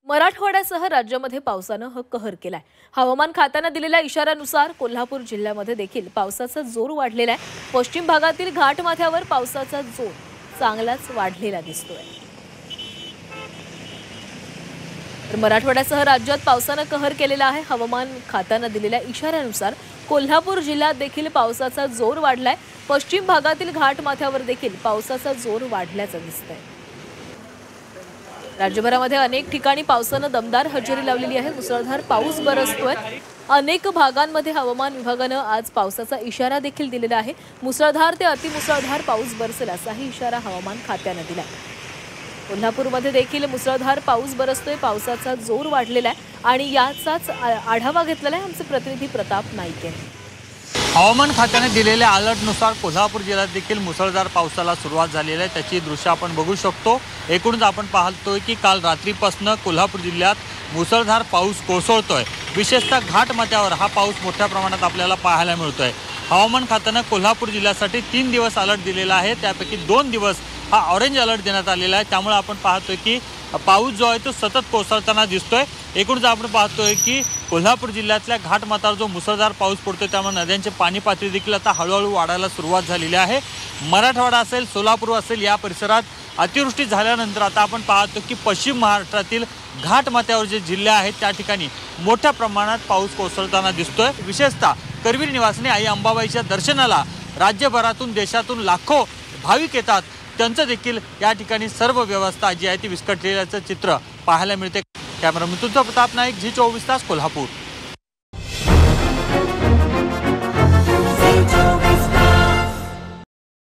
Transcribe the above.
मराठवाड्यासह राज्यामध्ये पावसानं कहर केलाय। हवामान खात्याने दिलेल्या इशाऱ्यानुसार कोल्हापूर जिल्ह्यामध्ये देखील पावसाचा जोर वाढलेला आहे। पश्चिम भागातील घाटमाथ्यावर पावसाचा जोर चांगलाच वाढलेला दिसतोय। तर मराठवाड्यासह राज्यात पावसानं कहर केलेला आहे। हवामान खात्याने दिलेल्या इशाऱ्यानुसार कोल्हापूर जिल्ह्यात देखील पावसाचा जोर वाढलाय। पश्चिम भागातील घाटमाथ्यावर देखील पावसाचा जोर वाढल्याचं दिसतंय। राज्यभरामध्ये अनेक ठिकाणी पावसानं दमदार हजेरी लावलेली आहे। मुसळधार पाऊस बरसतोय। अनेक भागांमध्ये हवामान विभागानं आज पावसाचा इशारा देखील दिलेला आहे। मुसळधार ते अतिमुसळधार पाऊस बरसेल असाही इशारा हवामान खात्याने दिलाय। कोल्हापूरमध्ये देखील मुसळधार पाऊस बरसतोय। पावसाचा जोर वाढलेला आहे आणि याचाच आढावा घेतलेला आहे आमचे प्रतिनिधी प्रताप नाईक यांनी। हवामान खात्याने दिलेल्या अलर्टनुसार कोल्हापूर जिल्ह्यात देखील मुसळधार पावसाला सुरुवात झालेली आहे। त्याची दृश्य आपण बघू शकतो। एकूणच आपण पाहतोय की काल रात्रीपासून कोल्हापूर जिल्ह्यात मुसळधार पाऊस कोसळतोय। विशेषतः घाटमाथ्यावर हा पाऊस मोठ्या प्रमाणात आपल्याला पाहायला मिळतोय। हवामान खात्याने कोल्हापूर जिल्ह्यासाठी 3 दिवस अलर्ट दिलेला आहे। त्यापैकी 2 दिवस हा ऑरेंज अलर्ट देण्यात आलेला आहे। त्यामुळे आपण पाहतोय की पाऊस जो आहे तो सतत कोसळताना दिसतोय। एकूणच आपण पाहतोय की कोल्हापूर जिल्ह्यातल्या घाटमाथ्यावर जो मुसळधार पाऊस पडतोय त्यामुळे नद्यांची पाणी पातळी देखील आता हळूहळू वाढायला सुरुवात झालेली आहे। मराठवाडा असेल, सोलापूर असेल, या परिसरात अतिवृष्टी झाल्यानंतर आता आपण पाहतो की पश्चिम महाराष्ट्रातील घाटमाथ्यावर जे जिल्हे आहेत त्या ठिकाणी मोठ्या प्रमाणात पाऊस कोसळताना दिसतोय। विशेषतः करवीर निवासिनी आई अंबाबाईच्या दर्शनाला राज्यभरातून देशातून लाखो भाविक येतात। त्यांचं देखील या ठिकाणी सर्व व्यवस्था जी आहे ती विस्कटलेल्याचं चित्र पाहायला मिळते। कॅमेरामन प्रताप नाईक, झी 24 तास, कोल्हापूर।